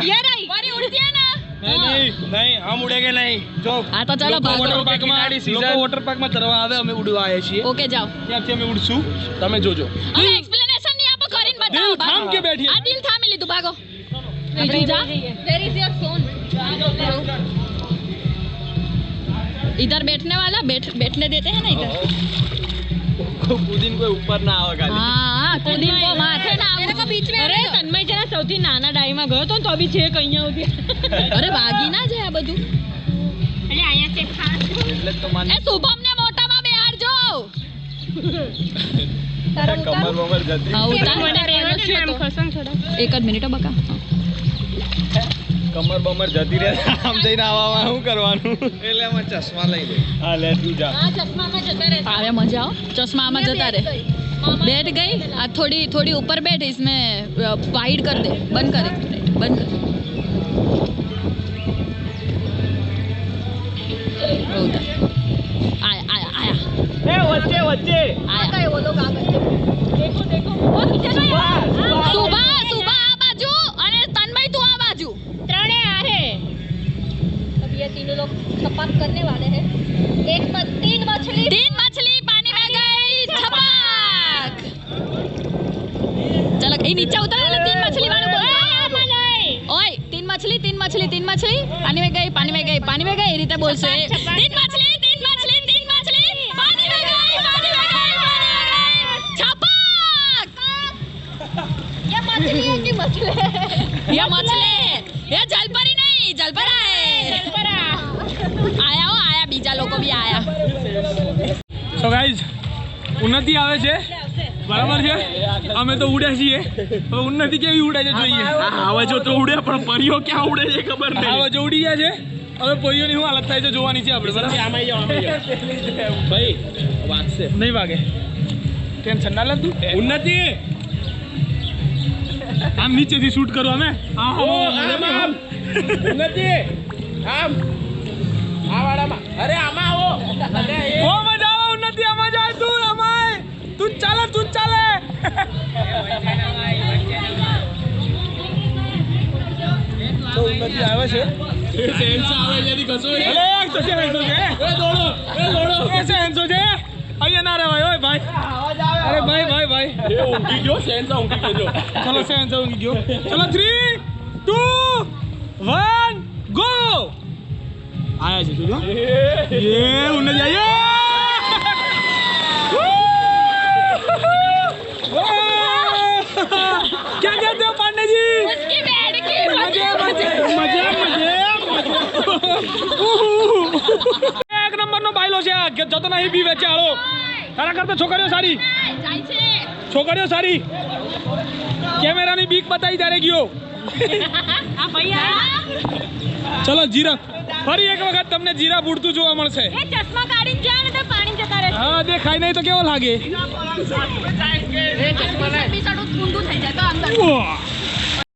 ये रही परी उड़ती है ना नहीं हम उड़ेंगे नहीं जो हाँ तो चलो वॉटर पार्क में वॉटर पार्क में તરવા આવે અમે ઉડવા આવ્યા છીએ ओके जाओ ત્યાંથી અમે ઉડશું તમે જોજો હવે એક્સપ્લેનેશન નહીં આપો કરીને બતાવો દિલ થામ કે બેઠી આ દિલ થામી લીધું ભાગો इधर जा वेयर इज योर फोन इधर बैठने वाला बैठने देते हैं ना इधर કુદીન કોઈ ઉપર ના આવે ખાલી हाँ कूदिन को माथे ना मेरे को बीच में અરે તન્મય જરા સૌથી નાના ડાઈમાં ગયો તો બી છે કઅહીંયા સુધી અરે વાગી ના જાય આ બધું અરે અહીંયા છે ખાસ એટલે જ તો માન એ શુભમ ને મોટામાં બેહાડજો કમર બમર જતી હા ઉતાર મને રહેવા દે ને આમ ખસમ થોડા એક જ મિનિટ બકા કમર બમર જતી રહે આમ થઈને આવવામાં શું કરવાનું એટલે અમે ચશ્મા લઈ લે હા લે તું જા આ ચશ્મામાં જતા રહે આવે મજા आओ चश्मा में जता रे बैठ गई आज थोड़ी ऊपर बैठ इसमें वाइड कर दे बंद कर एक मिनट बंद कर उधर आया आया आया એ વચ્ચે વચ્ચે आया वो लोग आ गए देखो देखो वो पीछे सुबह सुबह आ बाजू अरे तन्मय तू आ बाजू ત્રણે આરે अब ये तीनों लोग छपाक करने वाले हैं तीन मछली पानी में गई छपाक चलो ये नीचे उतर ना तीन मछली वाले बोल ओए तीन मछली पानी में गई पानी में गई रीते बोल से तीन मछली पानी में गई छपाक ये मछली है कि मछली ये जलपरी नहीं जलपरा है आया बीजा लोगो भी आया સો ગાઈઝ ઉન્નતિ આવે છે બરાબર છે અમે તો ઉડ્યા છીએ હવે ઉન્નતિ કેવી ઉડે છે જોઈએ આવે જો તો ઉડે પણ પરીઓ ક્યાં ઉડે છે ખબર નહીં આવા જો ઉડી ગયા છે હવે પોઈઓની શું હાલત થાય છે જોવાની છે આપણે બરાબર આમાં જાવ ભાઈ વાગશે નહીં વાગે ટેન્શન ના લે તું ઉન્નતિ આમ નીચેથી શૂટ કરો અમે આમ ઉન્નતિ આમ આ વાડામાં અરે આમાં આવો અરે એ ઓ મજા આવે ઉન્નતિ આમાં જાય તું અમાય તું ચાલે તો ઉન્નતિ આવે છે સેન્સ આવે જેથી કસો અરે એક તો છે હેન્સો છે એ દોડો એસે હેન્સો છે અહીંયા ના રહેવાય ઓય ભાઈ અરે ભાઈ એ ઊંઘી ગયો સેન્સ ઊંઘી ગયો ચલો હેન્સો ઊંઘી ગયો ચલો 3 2 1 ગો आया जी तुझे ये उन्हें जाइए क्या कहते हो पांडे जी उसकी बैठ की मजे एक नंबर नो बायलो છે આ જતો નહીં બી વેચે હાલો તારા કરતા છોકરીઓ સારી જાય છે કેમેરાની બીક બતાઈ ત્યારે ગયો આ ભૈયા ચલો જીરા ફરી એક વખત તમને જીરા ઉડતું જોવા મળશે. એ ચશ્મા કાઢીને જાય ને તો પાણી જતા રહેશે. હા દેખાય નહીં તો કેવો લાગે.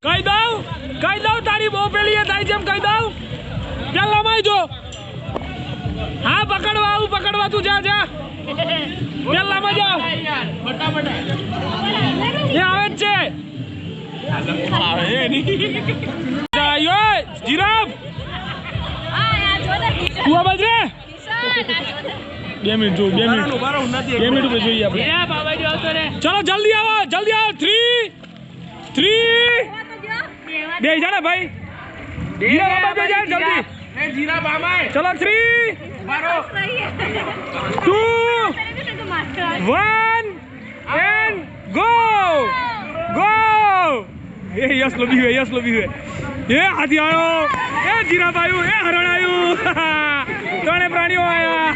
કહી દઉં તારી બહુ પેલી તારી જેમ કહી દઉં ત્યાં લમાઈ જો. હા પકડવા તું જા ત્યાં લમા જા. એ આવે જ છે. જીરાફ તું આ બાજુ રે. 2 મિનિટ ઉભે જોઈએ આપણે. ચલો જલ્દી આવો 3 બે જાણે ભાઈ જીરા બાબા બે જાણે જલ્દી. જીરા બામાય ચલો 3 2 1 and go. A yes lobby હે એ હાથી આવ્યો એ જીરાફ આવ્યું એ હરણ આવ્યું ત્રણે પ્રાણીઓ આવ્યા.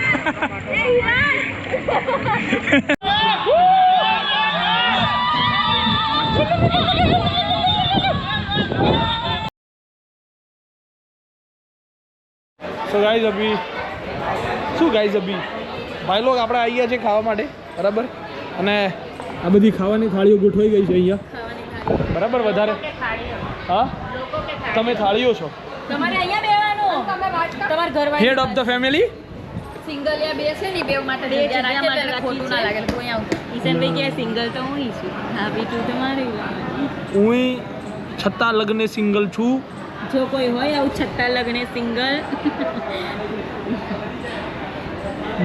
સો ગાઈઝ અભી ભાઈ લોગ આપણે આવી ગયા છે ખાવા માટે બરાબર. અને આ બધી ખાવાની થાળીઓ ગોઠવાઈ ગઈ છે અહીંયા બરાબર. વધારે હા તમે થાળીઓ છો. તમારે અહીંયા બેવાનું તમાર ઘરવાળી head of the family. Single યા બે છે ને બે માટે જગ્યા રાખે એટલે ખોટું ના લાગે તો અહીંયા આવું. ઈશાનભાઈ કે સિંગલ તો હું છું. હા બીજું તમારે હું છતાં લગ્ને સિંગલ છું. જો કોઈ હોય આવું છઠ્ઠા લગ્ને સિંગલ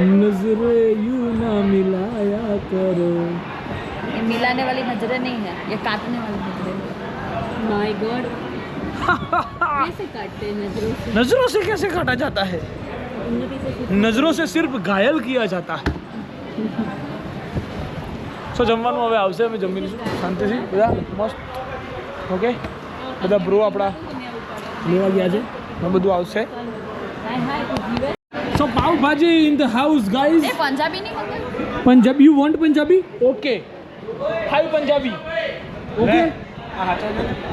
નજરે યુ ના મિલાયા કરો. ये मिलाने वाली नजरें नहीं है, ये काटने वाली नजरें है। माय गॉड कैसे काटते हैं नजरों से? नजरों से कैसे काटा जाता है? नजरों से सिर्फ घायल किया जाता है. સો જમવાનું હવે આવશે. અમે જમી લઈશું શાંતિથી બધા મસ્ત. ઓકે બધા બ્રો આપણા લેવા ગયા છે. આ બધું આવશે. સો પાવ ભાજી ઇન ધ હાઉસ ગાઈઝ. ये पंजाबी नहीं होता? Punjabi you want Punjabi? Okay high Punjabi. Okay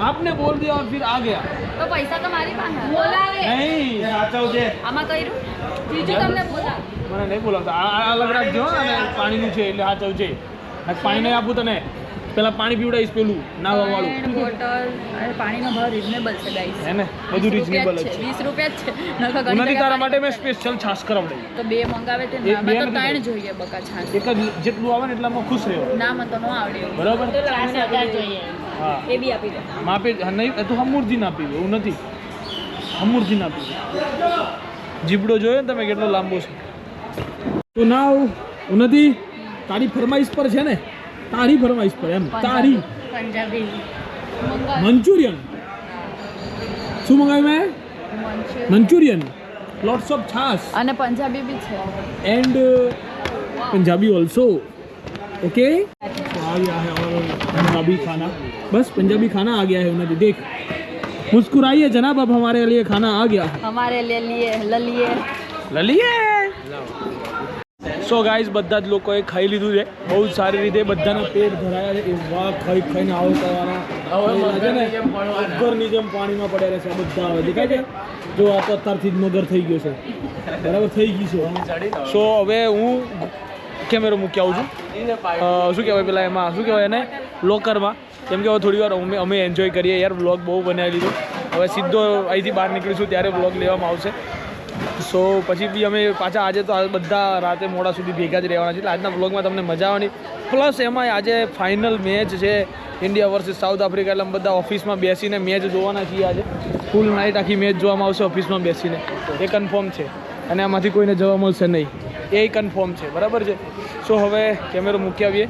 आपने बोल दिया और फिर आ गया. तो पैसा तो मारी पास है. बोला है नहीं આમાં કર્યું બીજું તમને બોલા મને નહીં બોલાવતા. આ અલગ રાખજો અને પાણીનું છે એટલે આ ચવ છે. પાણી નહીં આપું તને પેલા પાણી પીવડાવીશ પેલું નાવા વાળું બોટલ અરે પાણીનો ભાવ રીઝનેબલ છે ગાઈસ. હે ને બધું રીઝનેબલ જ છે. 20 રૂપિયા જ છે. નકર ઘણી નથી જગ્યાએ તારા માટે મેં સ્પેશિયલ છાશ કરાવડાવી. તો બે મંગાવે તે એક બે ના તો નથી. 3 જોઈએ બકા છાશ. એક જ જેટલું આવે ને એટલામાં ખુશ રહેવો. ના મને તો ન આવડે એવું. બરાબર જોઈએ હા એ બી આપી દે. માપે નહીં એ તો હમૂરથી ના પીવે એવું નથી. હમૂરથી ના પીવે. જીબડો જોયો ને તમે કેટલો લાંબો છે. તો નાવ નથી તારી ફરમાઈશ પર છે ને. તારી ફરમાઈશ પર એમ તારી પંજાબી મંચુરિયન. શું મંગાવ્યું મેં? મંચુરિયન લોટ્સ ઓફ છાશ અને પંજાબી બી છે. And Punjabi also. ओके आ गया है और पंजाबी खाना. बस पंजाबी खाना आ गया है उन्हें देख. मुस्कुराइए जनाब अब हमारे लिए खाना आ गया है. हमारे ले लिए ललिए લલીએ. સો ગાઈઝ બધા જ લોકોએ ખાઈ લીધું છે બહુ જ સારી રીતે. બધાના પેટ ભરાયા છે. એવા ખાઈને આવો કરવાના છે ને મગરની જેમ પાણીમાં પડ્યા રહેશે બધા. હવે દેખાય છે જો આ તો અત્યારથી જ મગર થઈ ગયો છે બરાબર થઈ ગઈ છે. સો હવે હું કેમેરો મૂકી આવું છું. શું કહેવાય પેલા એમાં શું કહેવાય એને લોકરમાં. કેમ કે હવે થોડી વાર અમે એન્જોય કરીએ યાર. વ્લોગ બહુ બનાવી લીધો. હવે સીધો અહીંથી બહાર નીકળીશું ત્યારે વ્લોગ લેવામાં આવશે. સો પછી બી અમે પાછા આજે તો બધા રાતે મોડા સુધી ભેગા જ રહેવાના છે. એટલે આજના વ્લોગમાં તમને મજા આવવાની. પ્લસ એમાં આજે ફાઇનલ મેચ છે ઇન્ડિયા વર્સિસ સાઉથ આફ્રિકા. એટલે અમે બધા ઓફિસમાં બેસીને મેચ જોવાના છીએ. આજે ફૂલ નાઇટ આખી મેચ જોવામાં આવશે ઓફિસમાં બેસીને. એ કન્ફર્મ છે અને આમાંથી કોઈને જવા મળશે નહીં એ કન્ફર્મ છે બરાબર છે. સો હવે કેમેરો મૂકી આવીએ.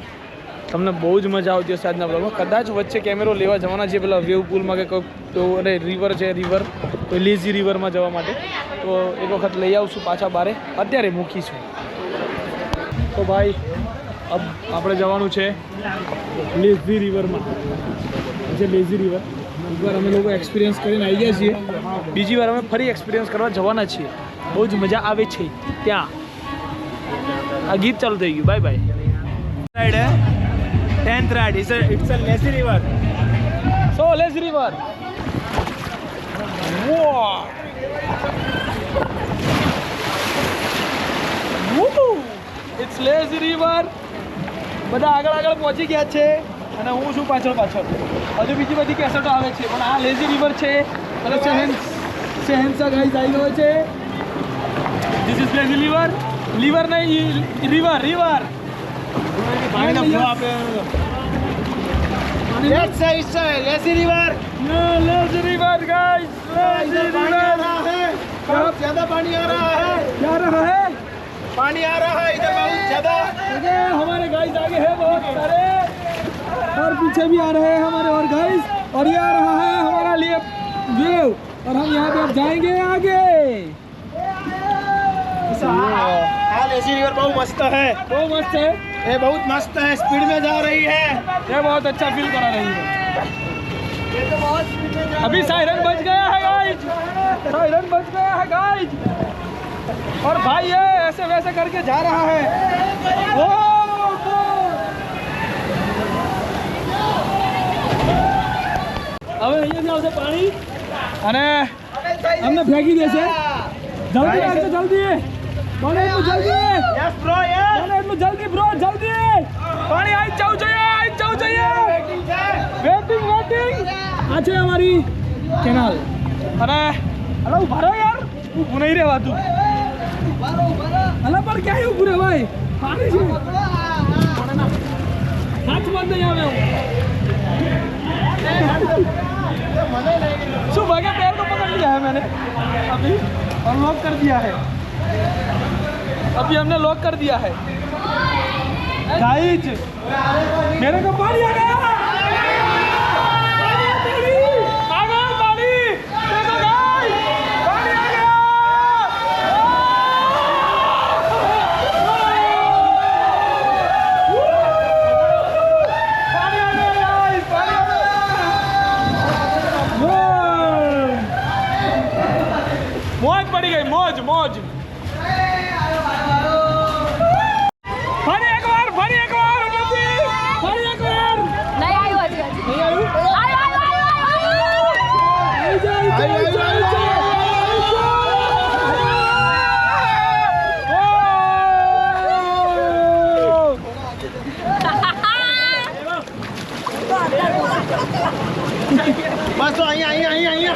તમને બહુ જ મજા આવતી હશે આજના બ્લોગમાં. કદાચ વચ્ચે કેમેરો લેવા જવાના છે પેલા વેવ પુલમાં કે કોઈ અરે રિવર છે રિવર કોઈ લેઝી રિવરમાં જવા માટે. તો એક વખત લઈ આવશું પાછા બારે. અત્યારે મૂકીશું. તો ભાઈ અબ આપણે જવાનું છે લેઝી રિવરમાં. જે લેઝી રિવર એકવાર અમે લોકો એક્સપિરિયન્સ કરીને આવી ગયા છીએ. બીજી વાર અમે ફરી એક્સપિરિયન્સ કરવા જવાના છીએ. બહુ જ મજા આવે છે ત્યાં. આ ગીત ચાલુ થઈ ગયું. Bye bye. રાઈડ હે 10th ride. It's a lazy river. So lazy river બધા આગળ પહોંચી ગયા છે અને હું છું પાછળ હજુ બીજી બધી કેસેટો આવે છે પણ આ લેઝી રિવર છે અને શહેનશાહ ગાઈઝ આવી ગયો છે ધીસ ઇઝ લેઝી રિવર નહીં રિવર પાણીનો ફ્લો આપે लेज़ी रिवर गाइस बहुत ज्यादा पानी आ रहा है पानी आ रहा है इधर बहुत ज्यादा हमारे गाइस आगे है बहुत सारे और पीछे भी आ रहे हैं हमारे और गाइस और ये आ रहा है हमारा लिए व्यू और हम यहाँ पे अब जाएंगे आगे लेज़ी रिवर बहुत मस्त है ये बहुत मस्त है स्पीड में जा रही है ये बहुत अच्छा फील करा रही है अभी सायरन बज गया है गाइज और भाई ये ऐसे वैसे करके जा रहा है હવે અહીંયાથી આવશે પાણી અને અમને ફેંકી દેશે જલ્દી આવશે જલ્દી બને એટલું જલ્દી બ્રો જલ્દી પાણી આવી જવું જોઈએ વેટિંગ આ છે અમારી કેનાલ અને અલા ઉભા રહો યાર ઊભું નહીં રહેવાતું અલા પણ ક્યાં ઊભું રહેવાય પાણી છે હાથ બંધ નહીં આવે શું भागे पैर को पकड़ लिया है मैंने अभी और लॉक कर दिया है अभी हमने लॉक कर दिया है गाइस मेरे को पानी आ गया मौज पड़ी गई मौज फरी एक बार નહીં આવ્યું બસ તો અહીંયા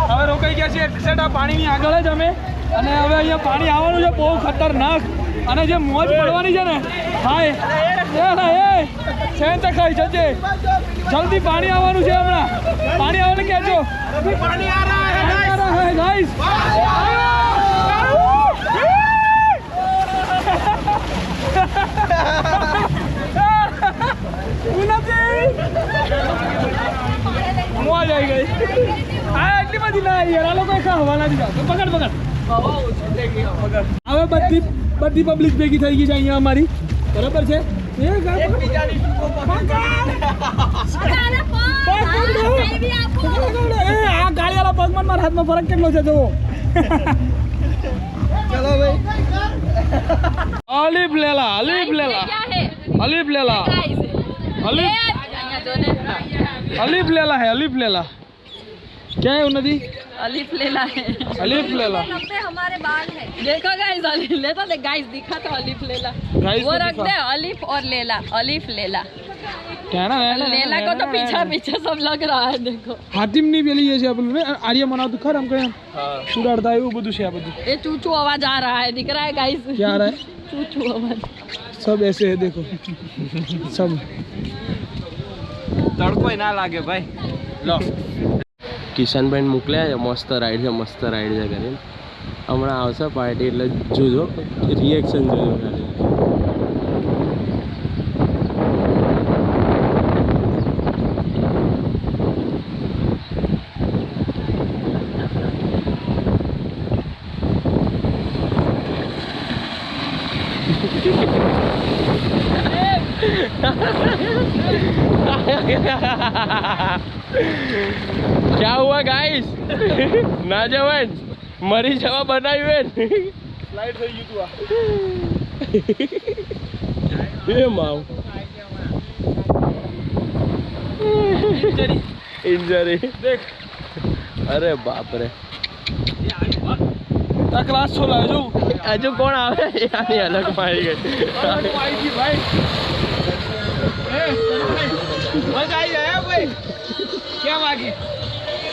હવે રોકાઈ ગયા છે સેટા પાણીની આગળ જ અમે અને હવે અહીંયા પાણી આવવાનું છે બહુ ખતરનાક અને જે મોજ પડવાની છે ને હાય સેન ખાઈ જજે જલ્દી પાણી આવવાનું છે હમણાં પાણી આવવાનું કહેજો પાણી આ રહા હે ગાઈસ મોજ આવી ગઈ એટલી બધી ના યાર આ લોકો હવા ના દીધા પકડ હવે બધી પબ્લિક ભેગી થઈ ગઈ છે અહીંયા અમારી બરાબર છે આ ગાડીવાળા પગમાં મારા હાથમાં ફરક કેટલો છે જુઓ ચલો ભાઈ અલીફ લેલા क्या है नदी अलीफ लेला है लंबे हमारे बाल है देखो गाइस अलीफ लेता देख गाइस दिखा तो अलीफ लेला वो रख दे अलीफ और अलीफ लेला क्या ना लेला को तो पीछे सब लग रहा है देखो हातिम ની પેલી છે આપણને આર્ય મનાવતું ખર हम કઈ સુડાડતા એવું બધું છે આ બધું ये चूचू आवाज आ रहा है दिख रहा है गाइस क्या आ रहा है चूचू आवाज सब ऐसे है देखो सब તડકો ના લાગે ભાઈ લો કિશનભાઈ મોકલ્યા છે મસ્ત રાઈડ છે કરીને હમણાં આવશે પાર્ટી એટલે જોજો રિએક્શન જોજો ખાલી क्या हुआ गाइस ना जवान मरी जवा बनाવ્યું સ્લાઇડ થઈ ગયું તું એ માવ इंजरी देख अरे बाप रे આ ક્લાસ છોલાય જો હજુ કોણ આવે યાની અલગ મારી ગઈ ભાઈ મજા આવી જાય ભાઈ. કેમ વાગી?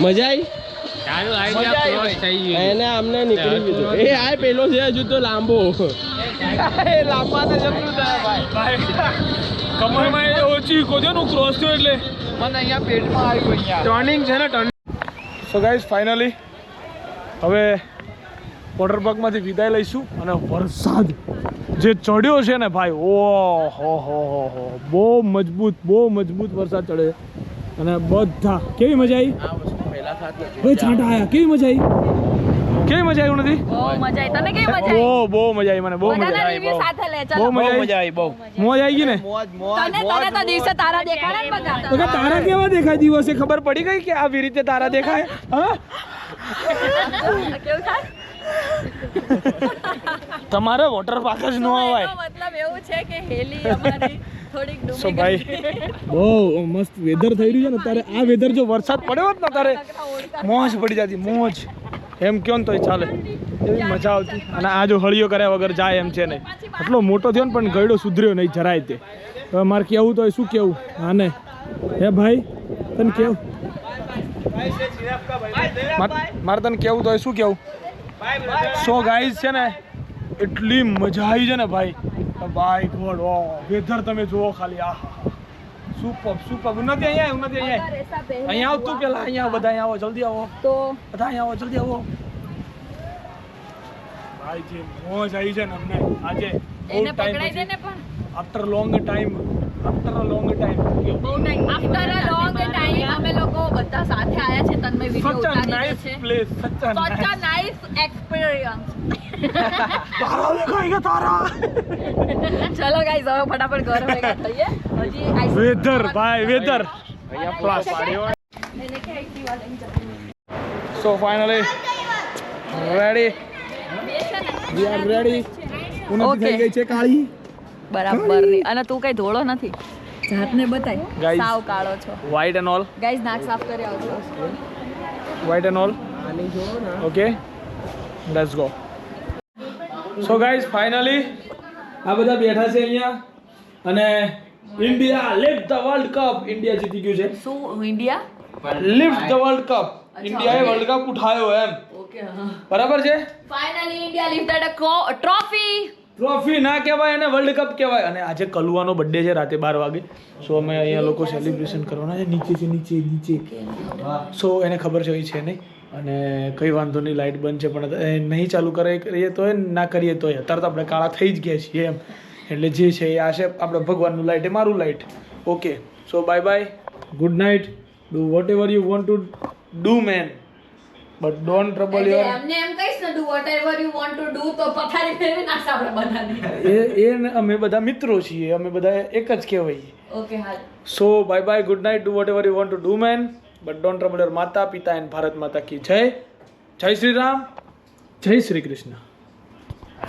મજા આવી તારું આઈડિયા ક્રોસ થઈ ગયું એને આમને નીકળી ગયું એ આ પેલો છે હજુ તો લાંબો લાંબા તો જતું થાય ભાઈ. કમરમાં એ ઓછી કોજોનું ક્રોસ થયો એટલે મને અહીંયા પેટમાં આવ્યું અહીંયા. ટર્નિંગ છે ને ટર્નિંગ. સો ગાઈઝ ફાઇનલી હવે વોટર પાર્કમાંથી વિદાય લઈશું અને વરસાદ જે ચડ્યો છે ને ભાઈ ઓ હો બહુ મજબૂત વરસાદ ચડે છે અને બધા કેવી મજા આવી ભાઈ છાંટા આયા કેવી મજા આવી નથી બહુ મજા આવી તને કેવી મજા આવી બહુ મજા આવી મને બહુ મજા બધાના આવી રિવ્યુ સાથે લે ચાલો બહુ મજા આવી બહુ મોજ આવી ગઈ ને તને તો દિવસે તારા દેખાડે ને બધા તો કે તારા કેવા દેખાય દિવસે ખબર પડી ગઈ કે આવી રીતે તારા દેખાય હા કેવું થાય તમારે વોટર પાર્ક જ ન અવાય એનો મતલબ એવું છે કે હેલી અમારી થોડીક સો ડૂબી ભાઈ બહુ મસ્ત વેધર થઈ રહ્યું છે ને તારે આ વેધર જો વરસાદ પડ્યો હોત ને તારે મોજ પડી જતી મોજ એમ કયો ને તોય ચાલે એવી મજા આવતી અને આ જો હળીઓ કર્યા વગર જાય એમ છે નહીં આટલો મોટો થયો ને પણ ગયડો સુધર્યો નહીં જરાય તે હવે મારે કેવું તો શું કેવું હા ને હે ભાઈ તને કેવું મારે તને કેવું તો શું કેવું સો ગાઈઝ છે ને એટલી મજા આવી છે ને ભાઈ બાય ગોડ ઓ વેધર તમે જુઓ ખાલી આ સુપર ઉન્નતિ અહીંયા આવ તું પેલા અહીંયા બધા અહીંયા આવો જલ્દી આવો તો બધા અહીંયા આવો જલ્દી આવો ભાઈ જે મોજ આવી છે ને અમને આજે એને પકડાઈ દે ને પણ આફ્ટર લોંગ ટાઈમ બહુ time after a long time અમે લોકો બધા સાથે આયા છે તન્મય વિડિયો સચ અ ઉતારી નાઇસ છે પ્લેસ સચ અ such a nice experience તારા દેખાય તારા ચલો ગાઈસ હવે ફટાફટ ઘર ભેગા થઈએ હજી આઈસ વેધર ભાઈ weather plus so finally ready we are ready ઉન્નતિ થઈ ગઈ છે કાળી બરાબર ની અને તું કઈ ધોળો નથી જાતને બતાય Guys. સાવ કાળો છો વ્હાઈટ એન્ડ ઓલ ગાઈસ નાક સાફ કરી આવજો white and all okay let's go so guys finally આ બધા બેઠા છે અહીંયા અને India lift the world cup India જીતી ગયું છે શું India lift the world cup ઇન્ડિયાએ વર્લ્ડ કપ ઉઠાયો એમ ઓકે બરાબર છે ફાઇનલી ઇન્ડિયા લિફ્ટેડ અ ટ્રોફી ટ્રોફી ના કહેવાય એને વર્લ્ડ કપ કહેવાય અને આજે કલુવાનો બર્થડે છે રાતે 12 વાગે સો અમે અહીંયા લોકો સેલિબ્રેશન કરવાના છે નીચે સો એને ખબર છે એ છે નહીં અને કંઈ વાંધો નહીં લાઇટ બંધ છે પણ નહીં ચાલુ કરીએ તો ના કરીએ તો અત્યારે તો આપણે કાળા થઈ જ ગયા છીએ એમ એટલે જે છે એ આ છે આપણે ભગવાનનું લાઇટ એ મારું light okay so bye bye good night do whatever you want to do man but don't trouble your એમને એમ કહીશ ને do whatever you want to do તો પથારી ફેરવી નાખ આપણે બનાવી એ અમે બધા મિત્રો છીએ અમે બધા એક જ કહેવાય ઓકે હાલ so bye bye good night do whatever you want to do man but don't trouble your માતા પિતા એન્ડ ભારત માતા કી જય શ્રી રામ જય શ્રી કૃષ્ણ